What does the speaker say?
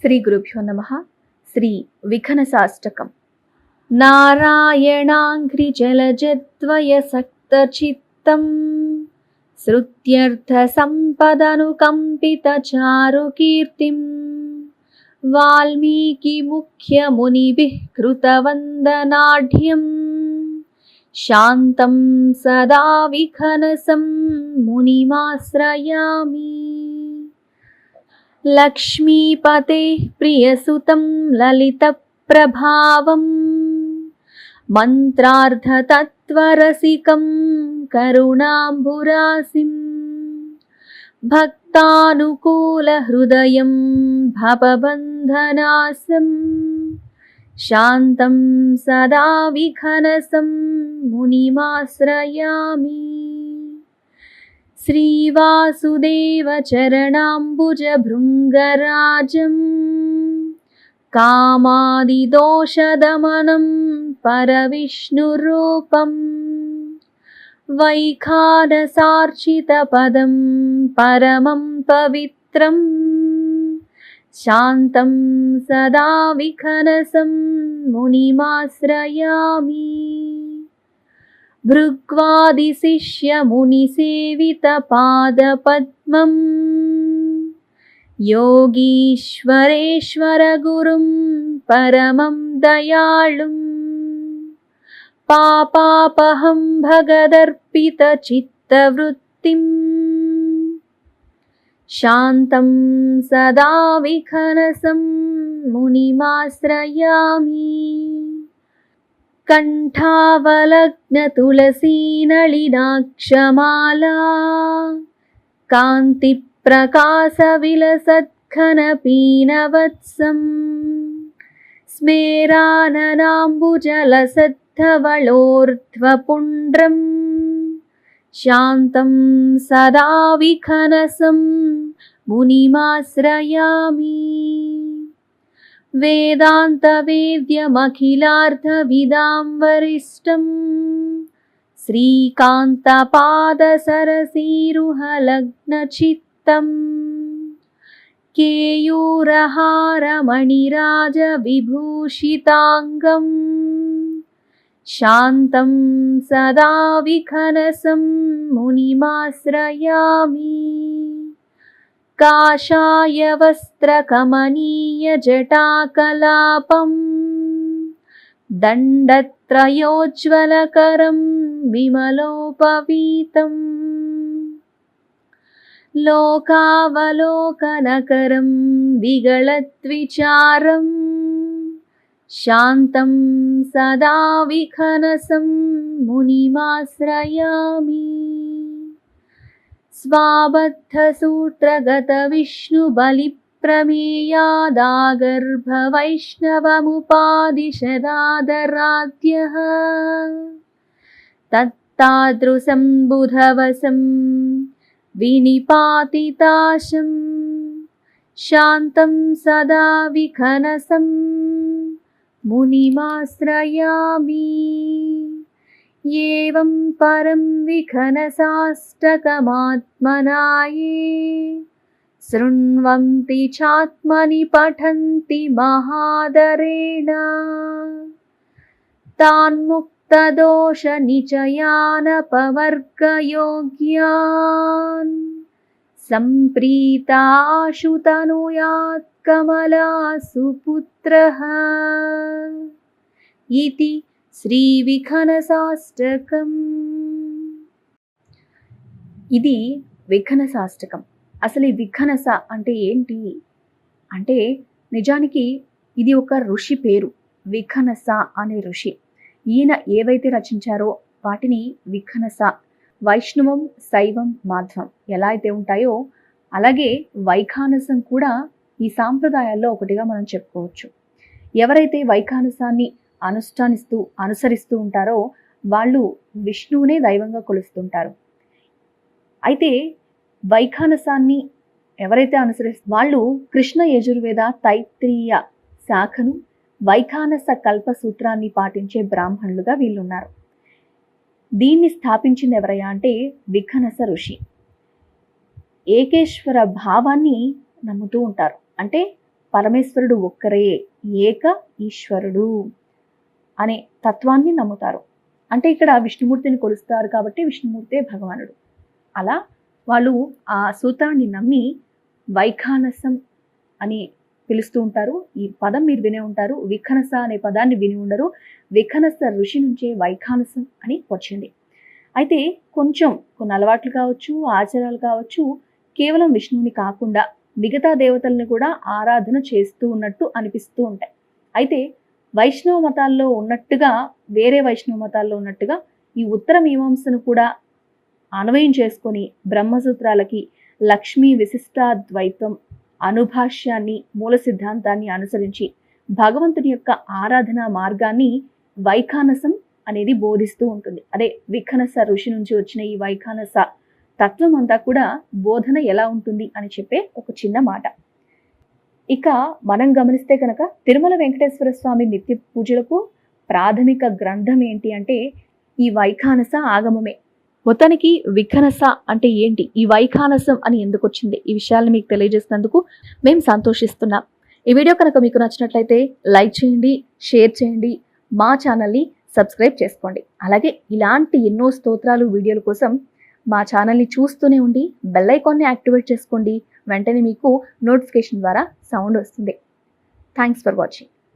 శ్రీ గురుభ్యో నమః. శ్రీ విఘ్నసాష్టకం. నారాయణాంఘ్రిజలజద్వయసక్తచిత్తం శ్రుత్యర్థసంపదనుకంపితచారుకీర్తిం వాల్మీకిముఖ్యమునిభిः కృతవందనాఢ్యం శాంతం సదా విఘ్నసం మునిమాశ్రయామి. లక్ష్మీపతే ప్రియసుతం లలితప్రభావం మంత్రార్థతత్వరసికం కరుణాంబురాసిం భక్తానుకూలహృదయం భవబంధనాశం శాంతం సదా విఘ్నసం మునిమాశ్రయామి. శ్రీవాసుదేవచరణాంబుజభృంగరాజం కామాదిదోషదమనం పరవిష్ణురూపం వైఖానసార్చితపదం పరమం పవిత్రం శాంతం సదా విఘ్నసం మునిమాశ్రయామి. భృగ్వాదిశిష్యమునిసేవితపాదపద్మం యోగీశ్వరేశ్వరగురుం పరమం దయాళుం పాపాపహం భగదర్పితచిత్తవృత్తిం శాంతం సదా విఘ్నసం మునిమాశ్రయామి. కంఠావలగ్నతులసీనళినాక్షమాలా కాంతిప్రకాశవిలసద్ఘనపీనవత్సం స్మేరాననాంబుజలసద్ధవళోర్ధ్వపుండ్రం శాంతం సదా విఘ్నసం మునిమాశ్రయామి. వేదాంతవేద్యమఖిలార్థవిదాం వరిష్టం శ్రీకాంతపాదసరసీరుహలగ్నచిత్తం కేయూరహారమణిరాజవిభూషితాంగం శాంతం సదా విఘ్నసం మునిమాశ్రయామి. కాషాయ వస్త్రకమనీయ జటాకలాపం దండత్రయోజ్వలకరం విమలోపవీతం లోకావలోకనకరం విగళద్విచారం శాంతం సదా విఘ్నసం మునిమాశ్రయామి. స్వాబద్ధసూత్రగతవిష్ణుబలిప్రమేయాదాగర్భవైష్ణవముపాదిశదాదరాద్యः తత్తాదృశం బుధవసం వినిపాతితాశం శాంతం సదా విఘ్నసం మునిమాశ్రయామి. ఏవం పరం విఘ్నసాష్టకమాత్మనాయే శృణ్వంతి చాత్మని పఠంతి మహాదరేణ తాన్ముక్తదోషనిచయానపవర్గయోగ్యాన్ సంప్రీతాశుతనుయాత్ కమలాసు పుత్రః ఇతి శ్రీ విఘ్నసాష్టకం. ఇది విఘ్నసాష్టకం. అసలు ఈ విఘ్నస అంటే ఏంటి అంటే నిజానికి ఇది ఒక ఋషి పేరు. విఘ్నస అనే ఋషి. ఈయన ఏవైతే రచించారో వాటిని విఘ్నస. వైష్ణవం, శైవం, మాధ్వం ఎలా అయితే ఉంటాయో అలాగే వైఖానసం కూడా ఈ సాంప్రదాయాల్లో ఒకటిగా మనం చెప్పుకోవచ్చు. ఎవరైతే వైఖానసాన్ని అనుసరిస్తూ ఉంటారో వాళ్ళు విష్ణువునే దైవంగా కొలుస్తుంటారు. అయితే వైఖానసాన్ని ఎవరైతే వాళ్ళు కృష్ణ యజుర్వేద తైత్రీయ శాఖను వైఖానస కల్పసూత్రాన్ని పాటించే బ్రాహ్మణులుగా వీళ్ళున్నారు. దీన్ని స్థాపించింది ఎవరయ్యా అంటే విఘ్నస ఋషి. ఏకేశ్వర భావాన్ని నమ్ముతూ ఉంటారు. అంటే పరమేశ్వరుడు ఒక్కరే, ఏక ఈశ్వరుడు అనే తత్వాన్ని నమ్ముతారు. అంటే ఇక్కడ విష్ణుమూర్తిని కొలుస్తారు కాబట్టి విష్ణుమూర్తే భగవానుడు. అలా వాళ్ళు ఆ సూత్రాన్ని నమ్మి వైఖానసం అని పిలుస్తూ ఉంటారు. ఈ పదం మీరు వినే ఉంటారు. విఖనస అనే పదాన్ని విని ఉండరు. విఖనస ఋషి నుంచే వైఖానసం అని వచ్చింది. అయితే కొన్ని అలవాట్లు కావచ్చు, ఆచారాలు కావచ్చు, కేవలం విష్ణువుని కాకుండా మిగతా దేవతల్ని కూడా ఆరాధన చేస్తూ ఉన్నట్టు అనిపిస్తూ ఉంటాయి. అయితే వైష్ణవ మతాల్లో ఉన్నట్టుగా, వేరే వైష్ణవ మతాల్లో ఉన్నట్టుగా ఈ ఉత్తర మీమాంసను కూడా అన్వయం చేసుకొని బ్రహ్మసూత్రాలకి లక్ష్మీ విశిష్టాద్వైతం అనుభాష్యాన్ని, మూల సిద్ధాంతాన్ని అనుసరించి భగవంతుని యొక్క ఆరాధనా మార్గాన్ని వైఖానసం అనేది బోధిస్తూ ఉంటుంది. అదే విఖనస ఋషి నుంచి వచ్చిన ఈ వైఖానస తత్వం అంతా కూడా బోధన ఎలా ఉంటుంది అని చెప్పే ఒక చిన్న మాట. ఇక మనం గమనిస్తే కనుక తిరుమల వెంకటేశ్వర స్వామి నిత్య పూజలకు ప్రాథమిక గ్రంథం ఏంటి అంటే ఈ వైఖానస ఆగమమే. మొత్తానికి విఖనస అంటే ఏంటి, ఈ వైఖానసం అని ఎందుకు వచ్చింది, ఈ విషయాలను మీకు తెలియజేసినందుకు మేము సంతోషిస్తున్నాం. ఈ వీడియో కనుక మీకు నచ్చినట్లయితే లైక్ చేయండి, షేర్ చేయండి, మా ఛానల్ని సబ్స్క్రైబ్ చేసుకోండి. అలాగే ఇలాంటి ఎన్నో స్తోత్రాలు వీడియోల కోసం మా ఛానల్ని చూస్తూనే ఉండి బెల్ ఐకాన్ని యాక్టివేట్ చేసుకోండి. వెంటనే మీకు నోటిఫికేషన్ ద్వారా సౌండ్ వస్తుంది. Thanks for watching.